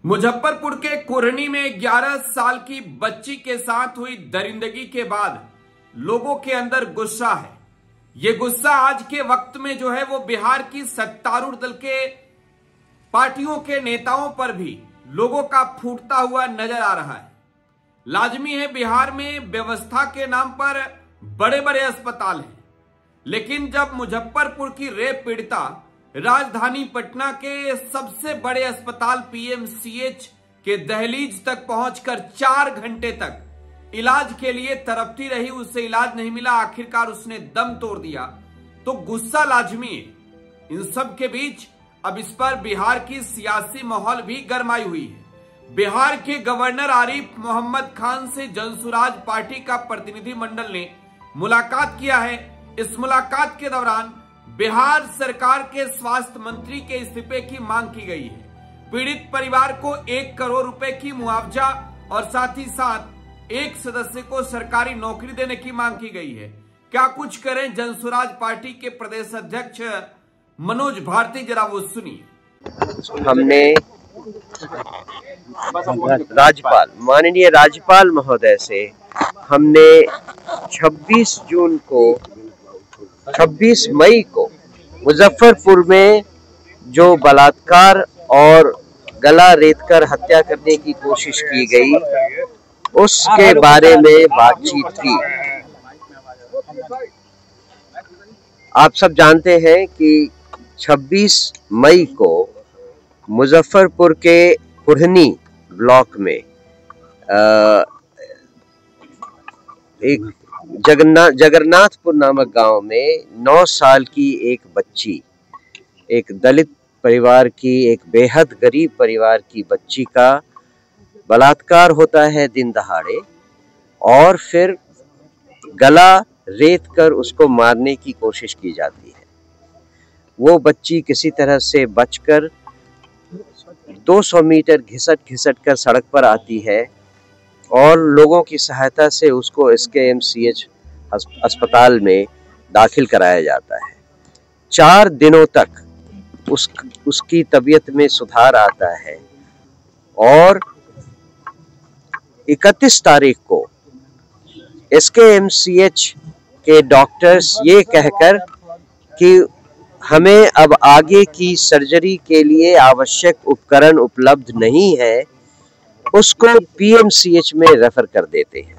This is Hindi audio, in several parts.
मुजफ्फरपुर के कुरनी में 11 साल की बच्ची के साथ हुई दरिंदगी के बाद लोगों के अंदर गुस्सा है। ये गुस्सा आज के वक्त में जो है वो बिहार की सत्तारूढ़ दल के पार्टियों के नेताओं पर भी लोगों का फूटता हुआ नजर आ रहा है। लाजमी है, बिहार में व्यवस्था के नाम पर बड़े बड़े अस्पताल हैं, लेकिन जब मुजफ्फरपुर की रेप पीड़िता राजधानी पटना के सबसे बड़े अस्पताल पीएमसीएच के दहलीज तक पहुंचकर 4 घंटे तक इलाज के लिए तड़पती रही, उसे इलाज नहीं मिला, आखिरकार उसने दम तोड़ दिया, तो गुस्सा लाजमी है। इन सब के बीच अब इस पर बिहार की सियासी माहौल भी गरमाई हुई है। बिहार के गवर्नर आरिफ मोहम्मद खान से जनसुराज पार्टी का प्रतिनिधिमंडल ने मुलाकात किया है। इस मुलाकात के दौरान बिहार सरकार के स्वास्थ्य मंत्री के इस्तीफे की मांग की गई है। पीड़ित परिवार को 1 करोड़ रुपए की मुआवजा और साथ ही साथ एक सदस्य को सरकारी नौकरी देने की मांग की गई है। क्या कुछ करें जनसुराज पार्टी के प्रदेश अध्यक्ष मनोज भारती, जरा वो सुनिए। हमने राज्यपाल, माननीय राज्यपाल महोदय से हमने 26 मई को मुजफ्फरपुर में जो बलात्कार और गला रेतकर हत्या करने की कोशिश की गई, उसके बारे में बातचीत की। आप सब जानते हैं कि 26 मई को मुजफ्फरपुर के कुरनी ब्लॉक में एक जगन्नाथपुर नामक गांव में 9 साल की एक बच्ची, एक दलित परिवार की, एक बेहद गरीब परिवार की बच्ची का बलात्कार होता है दिन दहाड़े, और फिर गला रेत कर उसको मारने की कोशिश की जाती है। वो बच्ची किसी तरह से बचकर 200 मीटर घिसट कर सड़क पर आती है और लोगों की सहायता से उसको SKMCH अस्पताल में दाखिल कराया जाता है। 4 दिनों तक उसकी तबीयत में सुधार आता है और 31 तारीख को SKMCH के डॉक्टर्स ये कहकर कि हमें अब आगे की सर्जरी के लिए आवश्यक उपकरण उपलब्ध नहीं है, उसको PMCH में रेफर कर देते हैं।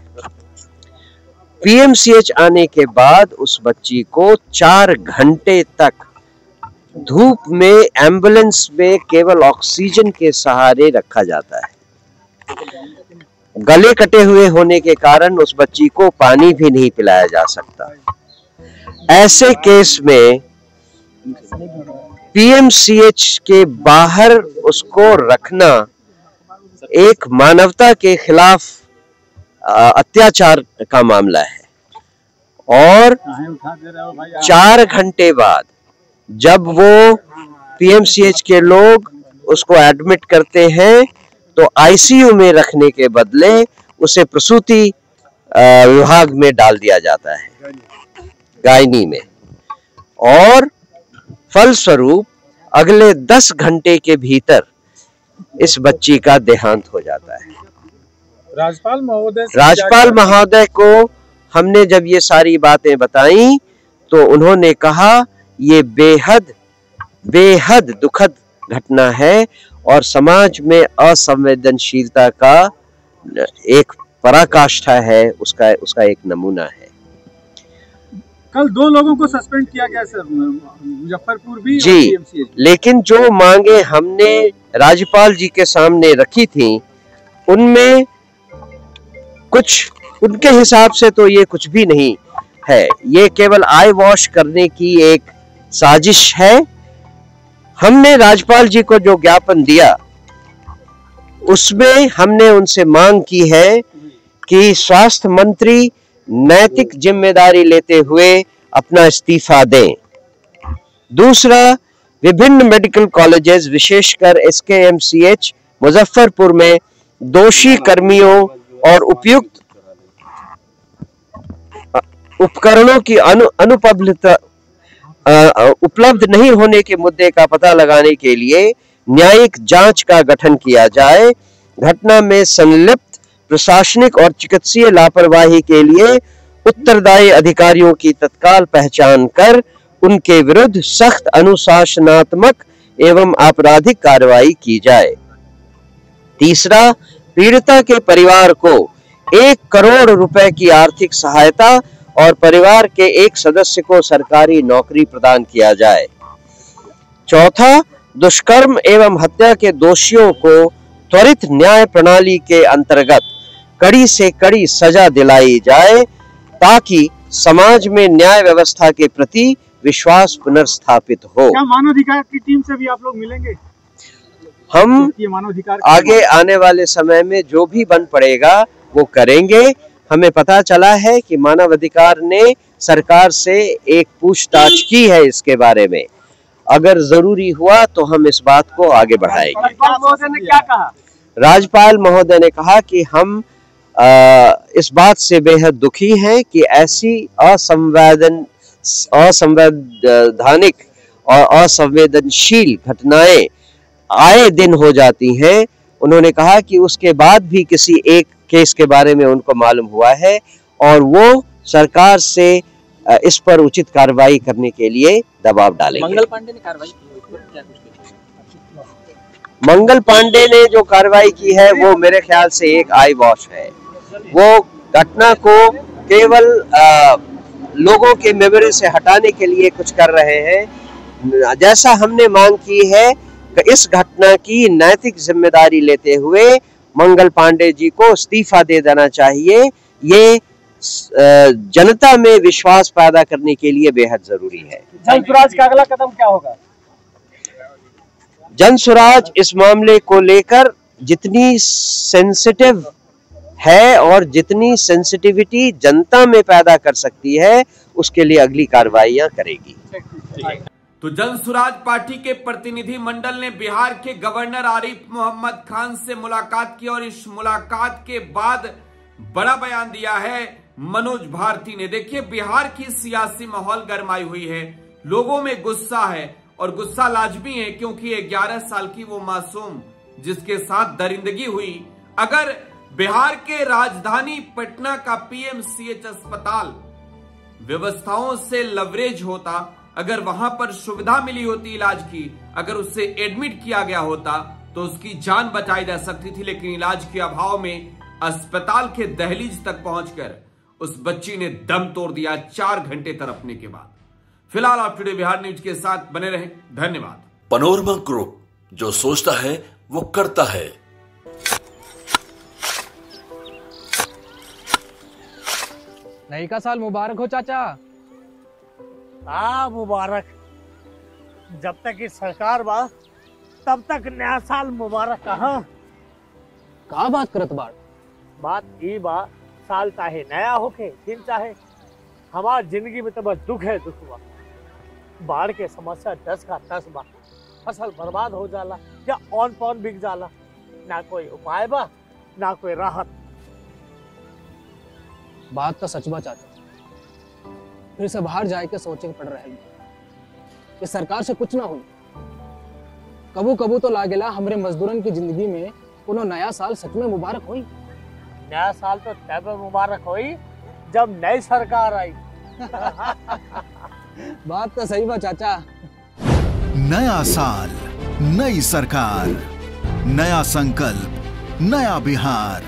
PMCH आने के बाद उस बच्ची को 4 घंटे तक धूप में एम्बुलेंस में केवल ऑक्सीजन के सहारे रखा जाता है। गले कटे हुए होने के कारण उस बच्ची को पानी भी नहीं पिलाया जा सकता। ऐसे केस में PMCH के बाहर उसको रखना एक मानवता के खिलाफ अत्याचार का मामला है। और 4 घंटे बाद जब वो PMCH के लोग उसको एडमिट करते हैं तो ICU में रखने के बदले उसे प्रसूति विभाग में डाल दिया जाता है, गायनी में, और फलस्वरूप अगले 10 घंटे के भीतर इस बच्ची का देहांत हो जाता है। राज्यपाल महोदय को हमने जब ये सारी बातें बताई तो उन्होंने कहा ये बेहद दुखद घटना है और समाज में असंवेदनशीलता का एक पराकाष्ठा है, उसका एक नमूना है। कल 2 लोगों को सस्पेंड किया गया सर, मुजफ्फरपुर भी जी, लेकिन जो मांगे हमने राज्यपाल जी के सामने रखी थी उनमें कुछ, उनके हिसाब से तो ये कुछ भी नहीं है, ये केवल आई वॉश करने की एक साजिश है। हमने राज्यपाल जी को जो ज्ञापन दिया उसमें हमने उनसे मांग की है कि स्वास्थ्य मंत्री नैतिक जिम्मेदारी लेते हुए अपना इस्तीफा दें। दूसरा, विभिन्न मेडिकल कॉलेजेस विशेषकर SKMCH मुजफ्फरपुर में दोषी कर्मियों और उपयुक्त उपकरणों की उपलब्ध नहीं होने के मुद्दे का पता लगाने के लिए न्यायिक जांच का गठन किया जाए। घटना में संलिप्त प्रशासनिक और चिकित्सीय लापरवाही के लिए उत्तरदायी अधिकारियों की तत्काल पहचान कर उनके विरुद्ध सख्त अनुशासनात्मक एवं आपराधिक कार्रवाई की जाए। तीसरा, पीड़िता के परिवार को 1 करोड़ रुपए की आर्थिक सहायता और परिवार के एक सदस्य को सरकारी नौकरी प्रदान किया जाए। चौथा, दुष्कर्म एवं हत्या के दोषियों को त्वरित न्याय प्रणाली के अंतर्गत कड़ी से कड़ी सजा दिलाई जाए ताकि समाज में न्याय व्यवस्था के प्रति विश्वास पुनर्स्थापित हो। क्या मानवाधिकार की टीम से भी आप लोग मिलेंगे? हम ये मानवाधिकार आगे आने वाले समय में जो भी बन पड़ेगा वो करेंगे। हमें पता चला है कि मानवाधिकार ने सरकार से एक पूछताछ की है इसके बारे में। अगर जरूरी हुआ तो हम इस बात को आगे बढ़ाएंगे। राज्यपाल महोदय ने क्या कहा? राज्यपाल महोदय ने कहा कि हम इस बात से बेहद दुखी हैं कि ऐसी असंवैधानिक और असंवेदनशील घटनाएं आए दिन हो जाती हैं। उन्होंने कहा कि उसके बाद भी किसी एक केस के बारे में उनको मालूम हुआ है और वो सरकार से इस पर उचित कार्रवाई करने के लिए दबाव डालेंगे। मंगल पांडे ने कार्रवाई की, मंगल पांडे ने जो कार्रवाई की है वो मेरे ख्याल से एक आई वॉश है। वो घटना को केवल लोगों के मेमोरी से हटाने के लिए कुछ कर रहे हैं। जैसा हमने मांग की है कि इस घटना की नैतिक जिम्मेदारी लेते हुए मंगल पांडे जी को इस्तीफा दे देना चाहिए। ये जनता में विश्वास पैदा करने के लिए बेहद जरूरी है। जनसुराज का अगला कदम क्या होगा? जनसुराज इस मामले को लेकर जितनी सेंसिटिव है और जितनी सेंसिटिविटी जनता में पैदा कर सकती है उसके लिए अगली कार्रवाइयां करेगी। तो जनसुराज पार्टी के प्रतिनिधि मंडल ने बिहार के गवर्नर आरिफ मोहम्मद खान से मुलाकात की और इस मुलाकात के बाद बड़ा बयान दिया है मनोज भारती ने। देखिए, बिहार की सियासी माहौल गरमाई हुई है, लोगों में गुस्सा है और गुस्सा लाजमी है क्योंकि 11 साल की वो मासूम जिसके साथ दरिंदगी हुई, अगर बिहार के राजधानी पटना का पीएमसीएच अस्पताल व्यवस्थाओं से लवरेज होता, अगर वहां पर सुविधा मिली होती इलाज की, अगर उससे एडमिट किया गया होता तो उसकी जान बचाई जा सकती थी। लेकिन इलाज के अभाव में अस्पताल के दहलीज तक पहुंचकर उस बच्ची ने दम तोड़ दिया 4 घंटे तड़पने के बाद। फिलहाल आप टुडे बिहार न्यूज के साथ बने रहें। धन्यवाद। पनोरमा ग्रुप, जो सोचता है वो करता है। नई का साल मुबारक हो चाचा। हाँ, मुबारक। जब तक की सरकार बा तब तक नया साल मुबारक। कहाँ का बात करत बाड़? बात ई बा, साल चाहे नया होके दिन चाहे, हमार जिंदगी में तो बस दुख है, दुख बा। बाढ़ के समस्या 10 का 10 बा। फसल बर्बाद हो जाला या ऑन पॉन बिक जाला, ना कोई उपाय बा ना कोई राहत। बात तो सच बा चाचा, फिर से बाहर जाए के सोचे पड़ रहे हैं कि सरकार से कुछ ना हुई। कबू कबू तो लागेला हमरे मजदूरन की जिंदगी में कोनो नया साल सच में मुबारक हुई। नया साल तो तब मुबारक हुई जब नई सरकार आई। बात तो सही बा चाचा। नया साल, नई सरकार, नया संकल्प, नया बिहार।